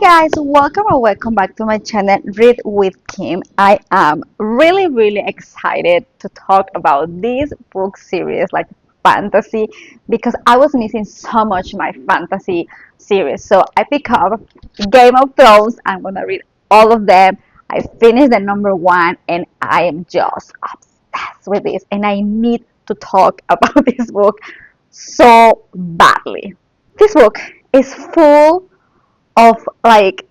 Hi guys, welcome or welcome back to my channel Read with Kim. I am really excited to talk about this book series like fantasy because I was missing so much my fantasy series. So I pick up Game of Thrones. I'm gonna read all of them. I finished the number one and I am just obsessed with this and I need to talk about this book so badly. This book is full of like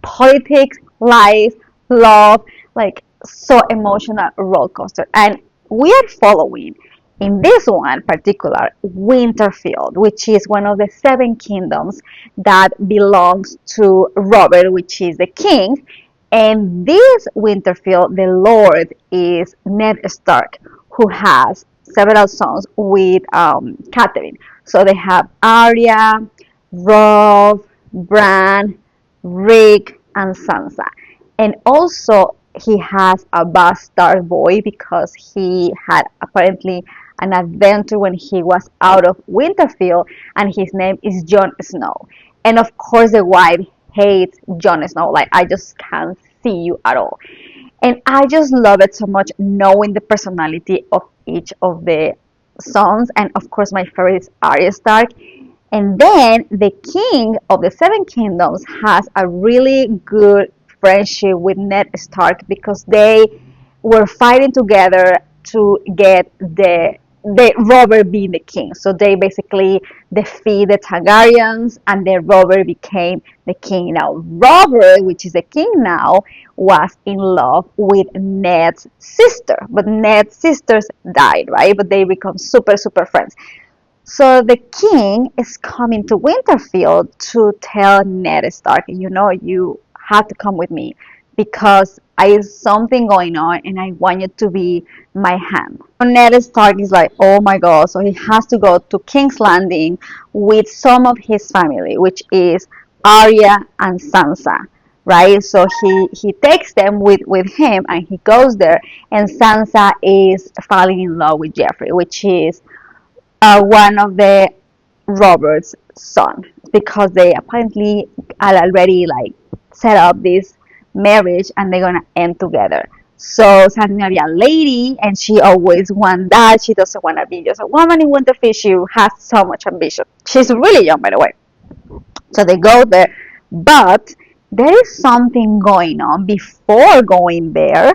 politics, life, love, like so emotional roller coaster. And we are following in this one particular Winterfield, which is one of the seven kingdoms that belongs to Robert, which is the king. And this Winterfield, the Lord, is Ned Stark, who has several sons with Catherine. So they have Arya, Robb, Bran, Rick, and Sansa. And also, he has a bastard boy because he had apparently an adventure when he was out of Winterfell, and his name is Jon Snow. And of course, the wife hates Jon Snow. Like, I just can't see you at all. And I just love it so much knowing the personality of each of the sons. And of course, my favorite is Arya Stark. And then the king of the Seven Kingdoms has a really good friendship with Ned Stark because they were fighting together to get the Robert being the king. So they basically defeat the Targaryens and then Robert became the king. Now Robert, which is the king now, was in love with Ned's sister. But Ned's sisters died, right? But they become super friends. So the king is coming to Winterfell to tell Ned Stark, you have to come with me because I have something going on and I want you to be my hand. Ned Stark is like, oh my god, so he has to go to King's Landing with some of his family, which is Arya and Sansa, right? So he takes them with him and he goes there, and Sansa is falling in love with Joffrey, which is one of the Robert's son, because they apparently are already like set up this marriage and they're gonna end together. So Sansa's gonna be a lady and she always wants that. She doesn't want to be just a woman in Winterfell. She has so much ambition. She's really young, by the way. So they go there, but there is something going on before going there.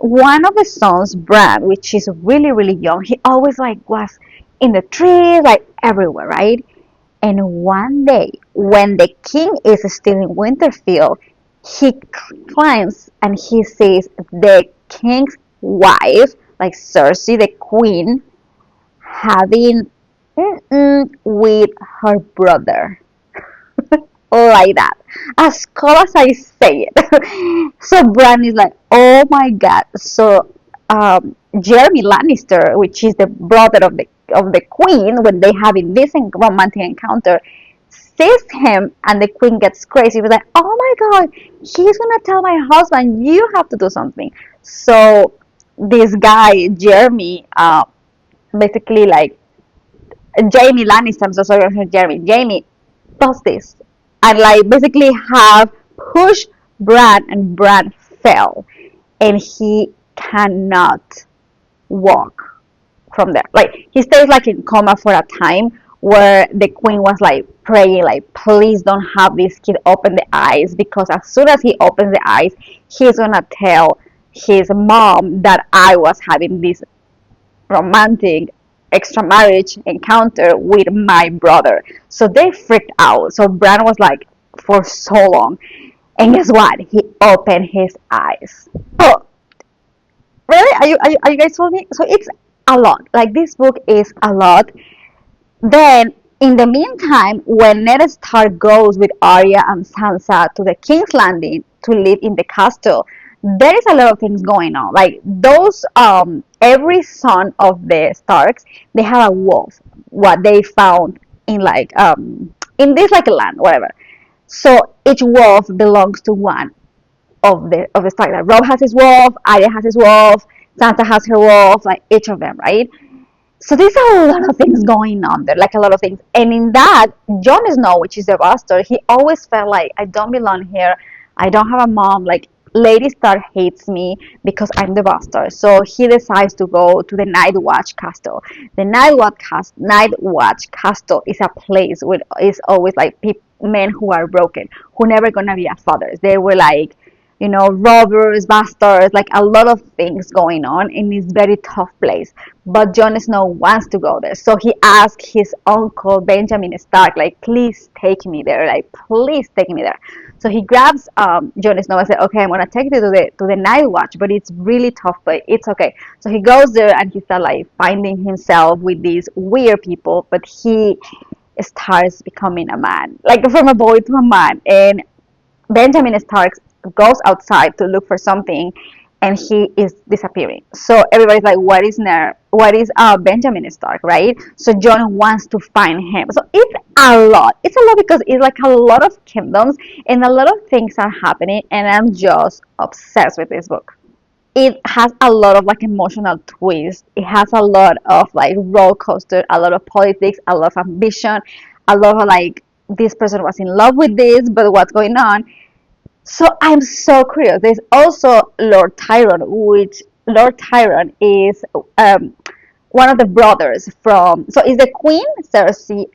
One of the sons, Bran, which is really young, he always like was in the trees, like everywhere, right? And one day, when the king is still in Winterfell, he climbs and he sees the king's wife, like Cersei, the queen, having with her brother. Like that, as cool as I say it. So Bran is like, oh my god. So Jeremy Lannister, which is the brother of the queen, when they having this romantic encounter, sees him and the queen gets crazy. She's like, oh my god, he's gonna tell my husband you have to do something. So this guy Jeremy, basically like Jamie Lannister, I'm so sorry, Jamie does this and like basically have pushed Bran, and Bran fell and he cannot walk from there. Like he stays like in coma for a time, where the queen was like praying like, please don't have this kid open the eyes, because as soon as he opens the eyes he's gonna tell his mom that I was having this romantic extra marriage encounter with my brother. So they freaked out. So Bran was like for so long. And guess what? He opened his eyes. Oh, really? Are you guys with me? So it's a lot. Like this book is a lot. Then in the meantime, when Ned Stark goes with Arya and Sansa to the King's Landing to live in the castle, there is a lot of things going on. Like those, every son of the Starks, they have a wolf. What they found in like in this like land, whatever. So each wolf belongs to one of the Stark. Like Robb has his wolf, Arya has his wolf, Sansa has her wolf, like each of them, right? So there's a lot of things going on there, like a lot of things. And in that, Jon Snow, which is the bastard, he always felt like I don't belong here. I don't have a mom. Like Lady Stark hates me because I'm the bastard. So he decides to go to the Night Watch Castle. The Night Watch Castle is a place where it's always like men who are broken, who never gonna be a fathers. They were like, robbers, bastards, like a lot of things going on in this very tough place. But Jon Snow wants to go there. So he asks his uncle Benjamin Stark, like, please take me there. Like, please take me there. So he grabs Jon Snow and says, okay, I'm gonna take you to the Night Watch, but it's really tough, but it's okay. So he goes there and he starts like finding himself with these weird people, but he starts becoming a man, like from a boy to a man. And Benjamin Stark goes outside to look for something, and he is disappearing. So everybody's like, What is Benjamin Stark, right? So Jon wants to find him. So it's a lot. It's a lot because it's like a lot of kingdoms and a lot of things are happening, and I'm just obsessed with this book. It has a lot of like emotional twists. It has a lot of like roller coaster, a lot of politics, a lot of ambition, a lot of like this person was in love with this, but what's going on? So I'm so curious. There's also Lord Tyrone, which Lord Tyrone is one of the brothers from. So is the Queen, Cersei,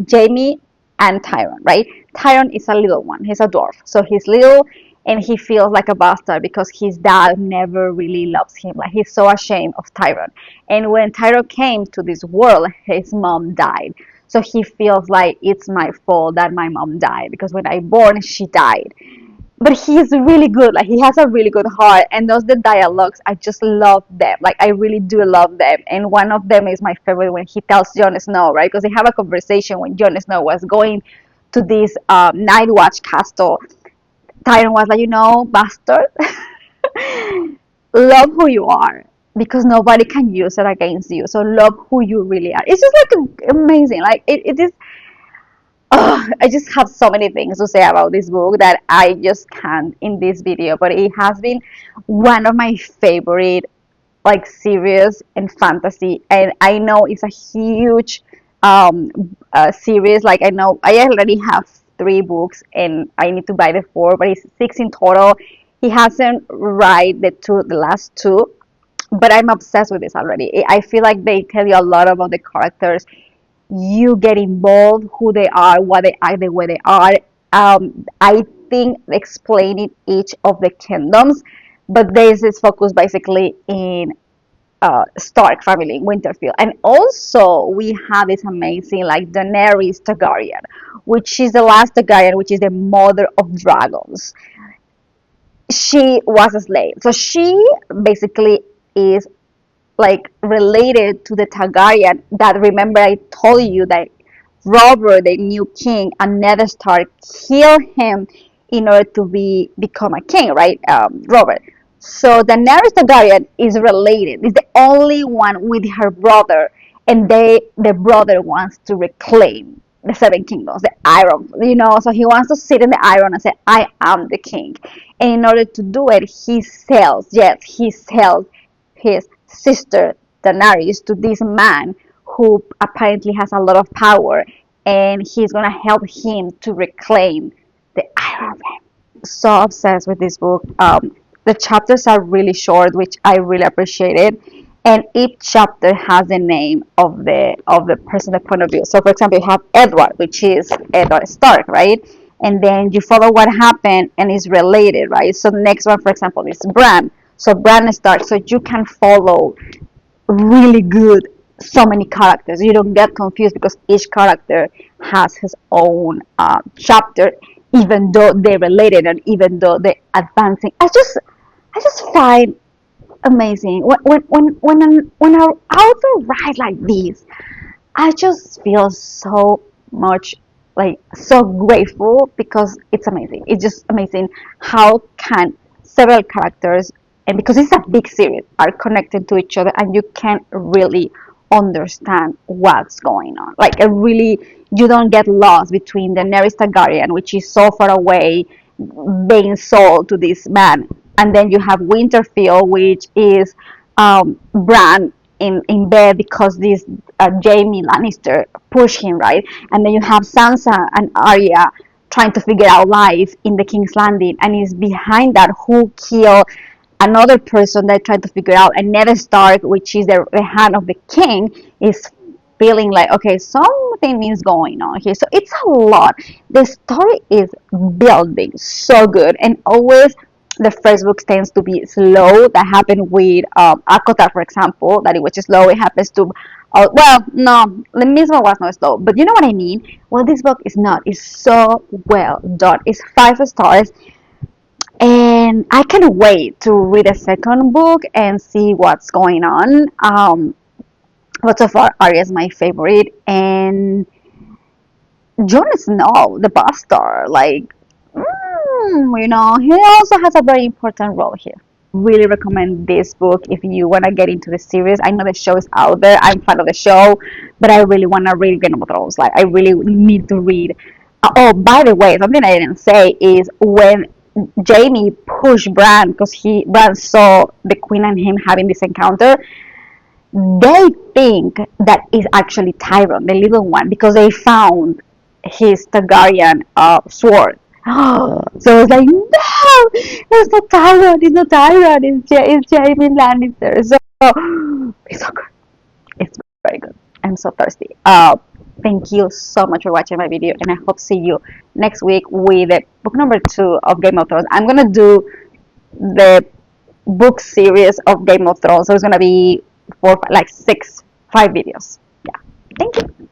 Jamie, and Tyrone, right? Tyrone is a little one. He's a dwarf, so he's little, and he feels like a bastard because his dad never really loves him. Like he's so ashamed of Tyrone. And when Tyrone came to this world, his mom died. So he feels like it's my fault that my mom died because when I born, she died. But he's really good. Like he has a really good heart, and those the dialogues, I just love them. Like I really do love them. And one of them is my favorite when he tells Jon Snow, right? Because they have a conversation when Jon Snow was going to this Night Watch castle. Tyrion was like, bastard, love who you are because nobody can use it against you. So love who you really are. It's just like amazing. Like it is. Oh, I just have so many things to say about this book that I just can't in this video. But it has been one of my favorite like series and fantasy, and I know it's a huge series. Like I know I already have 3 books and I need to buy the 4, but it's 6 in total. He hasn't read the last 2, but I'm obsessed with this already. I feel like they tell you a lot about the characters. You get involved, who they are, what they are, the way they are. I think explaining each of the kingdoms, but this is focused basically in Stark family, Winterfell. And also we have this amazing like Daenerys Targaryen, which is the last Targaryen, which is the mother of dragons. She was a slave. So she basically is like related to the Targaryen that remember I told you that Robert, the new king, and Ned Stark killed him in order to become a king, right? Robert. So Daenerys Targaryen is related. Is the only one with her brother, and the brother wants to reclaim the 7 kingdoms, the Iron. So he wants to sit in the Iron and say, "I am the king." And in order to do it, he sells. Yes, he sells his sister Daenerys to this man who apparently has a lot of power, and he's gonna help him to reclaim the Iron Man. So obsessed with this book. The chapters are really short, which I really appreciated, and each chapter has the name of the person, the point of view. So, for example, you have Edward, which is Edward Stark, right? And then you follow what happened and is related, right? So the next one, for example, is Bran. So Bran Stark. So you can follow really good so many characters. You don't get confused because each character has his own chapter, even though they're related and even though they're advancing. I just find amazing when an author writes like this. I just feel so much like so grateful because it's amazing. It's just amazing how can several characters, and because it's a big series, are connected to each other and you can't really understand what's going on. Like you don't get lost between the Daenerys Targaryen, which is so far away, being sold to this man, and then you have Winterfell, which is Bran in bed because this Jamie Lannister pushed him, right? And then you have Sansa and Arya trying to figure out life in the King's Landing, and it's behind that who killed another person that tried to figure out, and Ned Stark, which is the hand of the king, is feeling like, okay, something is going on here. So it's a lot. The story is building so good, and always the first book tends to be slow. That happened with Akota, for example, that it was just slow. It happens to well, no, the mismo was not slow, but you know what I mean. Well, this book is not. It's so well done. It's 5 stars, and I can't wait to read the second book and see what's going on. But so far, Arya is my favorite, and Jon Snow, the bastard, like, he also has a very important role here. Really recommend this book if you want to get into the series. I know the show is out there. I'm fan of the show, but I really want to read Game of Thrones. Like, I really need to read. Oh, by the way, something I didn't say is when Jamie pushed Bran because Bran saw the Queen and him having this encounter. They think that is actually Tyrion, the little one, because they found his Targaryen sword. So it's like, no, it's not Tyrion, it's not Tyrion, it's Jaime Lannister. So it's so good. It's very good. I'm so thirsty. Thank you so much for watching my video, and I hope to see you next week with book number 2 of Game of Thrones. I'm gonna do the book series of Game of Thrones, so it's gonna be 4, like 6, 5 videos. Yeah. Thank you.